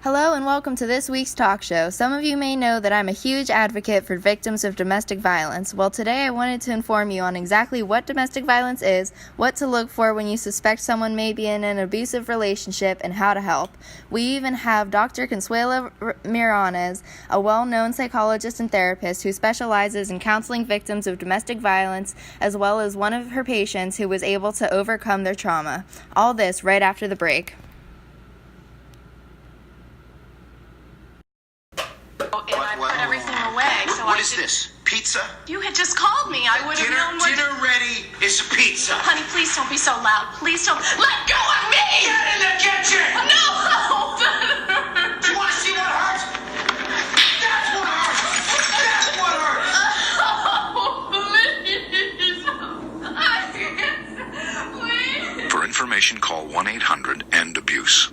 Hello and welcome to this week's talk show. Some of you may know that I'm a huge advocate for victims of domestic violence. Well, today I wanted to inform you on exactly what domestic violence is, what to look for when you suspect someone may be in an abusive relationship, and how to help. We even have Dr. Consuelo Mirones, a well-known psychologist and therapist who specializes in counseling victims of domestic violence, as well as one of her patients who was able to overcome their trauma. All this right after the break. Put everything away. So What is this? Pizza? You had just called me. I would have known what. Dinner ready is pizza. Honey, please don't be so loud. Please don't. Let go of me! Get in the kitchen! No! Do you want to see what hurts? That's what hurts! That's what hurts! Oh, please. For information, call 1-800-END-ABUSE.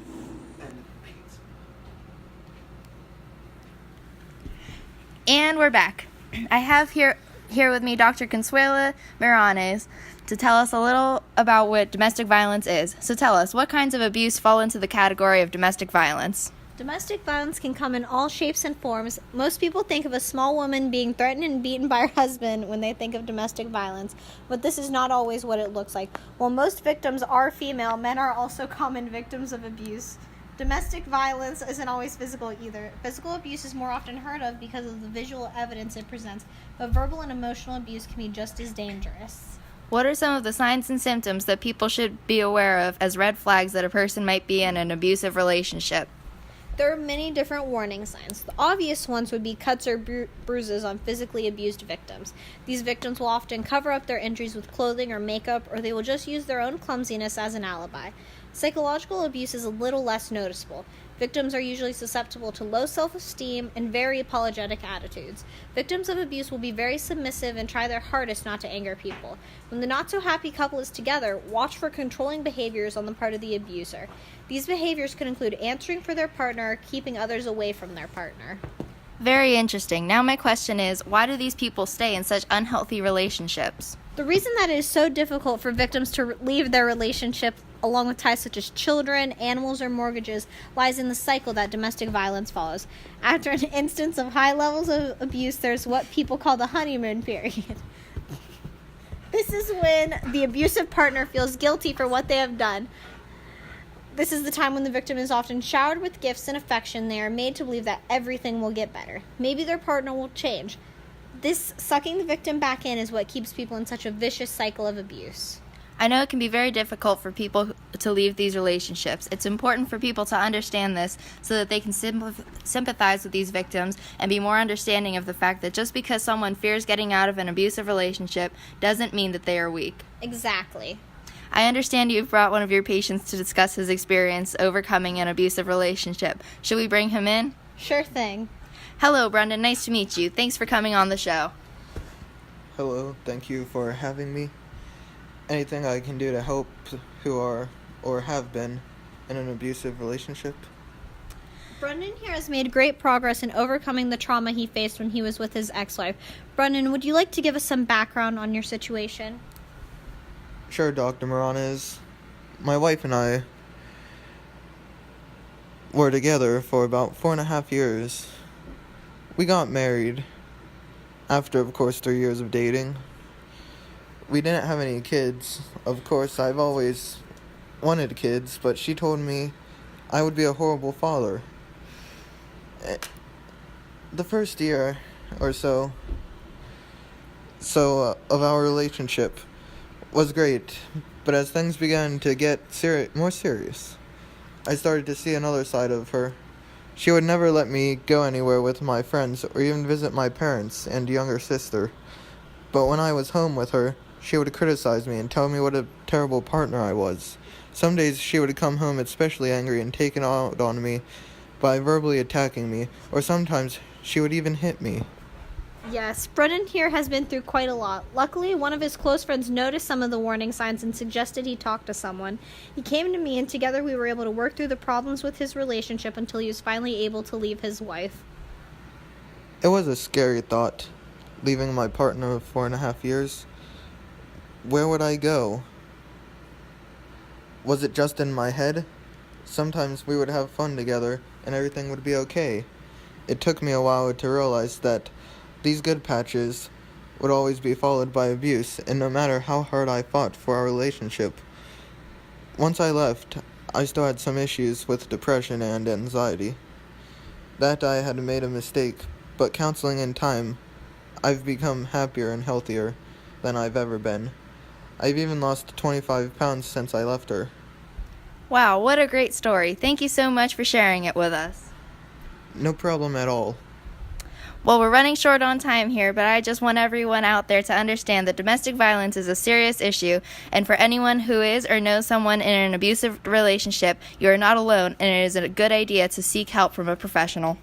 And we're back. I have here with me Dr. Consuelo Mirones to tell us a little about what domestic violence is. So tell us, what kinds of abuse fall into the category of domestic violence? Domestic violence can come in all shapes and forms. Most people think of a small woman being threatened and beaten by her husband when they think of domestic violence, but this is not always what it looks like. While most victims are female, men are also common victims of abuse. Domestic violence isn't always physical either. Physical abuse is more often heard of because of the visual evidence it presents, but verbal and emotional abuse can be just as dangerous. What are some of the signs and symptoms that people should be aware of as red flags that a person might be in an abusive relationship? There are many different warning signs. The obvious ones would be cuts or bruises on physically abused victims. These victims will often cover up their injuries with clothing or makeup, or they will just use their own clumsiness as an alibi. Psychological abuse is a little less noticeable. Victims are usually susceptible to low self-esteem and very apologetic attitudes. Victims of abuse will be very submissive and try their hardest not to anger people. When the not-so-happy couple is together, watch for controlling behaviors on the part of the abuser. These behaviors could include answering for their partner or keeping others away from their partner. Very interesting. Now my question is, why do these people stay in such unhealthy relationships? The reason that it is so difficult for victims to leave their relationship, along with ties such as children, animals, or mortgages, lies in the cycle that domestic violence follows. After an instance of high levels of abuse, there's what people call the honeymoon period. This is when the abusive partner feels guilty for what they have done. This is the time when the victim is often showered with gifts and affection. They are made to believe that everything will get better. Maybe their partner will change. This sucking the victim back in is what keeps people in such a vicious cycle of abuse. I know it can be very difficult for people to leave these relationships. It's important for people to understand this so that they can sympathize with these victims and be more understanding of the fact that just because someone fears getting out of an abusive relationship doesn't mean that they are weak. Exactly. I understand you've brought one of your patients to discuss his experience overcoming an abusive relationship. Should we bring him in? Sure thing. Hello, Brendan. Nice to meet you. Thanks for coming on the show. Hello, thank you for having me. Anything I can do to help who are or have been in an abusive relationship? Brendan here has made great progress in overcoming the trauma he faced when he was with his ex-wife. Brendan, would you like to give us some background on your situation? Sure, Dr. Mirones. My wife and I were together for about 4.5 years. We got married after, of course, 3 years of dating. We didn't have any kids. Of course, I've always wanted kids, but she told me I would be a horrible father. The first year or so of our relationship was great, but as things began to get more serious, I started to see another side of her. She would never let me go anywhere with my friends or even visit my parents and younger sister. But when I was home with her, she would criticize me and tell me what a terrible partner I was. Some days she would come home especially angry and take it out on me by verbally attacking me, or sometimes she would even hit me. Yes, Brendan here has been through quite a lot. Luckily, one of his close friends noticed some of the warning signs and suggested he talk to someone. He came to me, and together we were able to work through the problems with his relationship until he was finally able to leave his wife. It was a scary thought, leaving my partner of 4.5 years. Where would I go? Was it just in my head? Sometimes we would have fun together and everything would be okay. It took me a while to realize that these good patches would always be followed by abuse, and no matter how hard I fought for our relationship. Once I left, I still had some issues with depression and anxiety. That I had made a mistake, but counseling in time, I've become happier and healthier than I've ever been. I've even lost 25 pounds since I left her. Wow, what a great story. Thank you so much for sharing it with us. No problem at all. Well, we're running short on time here, but I just want everyone out there to understand that domestic violence is a serious issue, and for anyone who is or knows someone in an abusive relationship, you are not alone, and it is a good idea to seek help from a professional.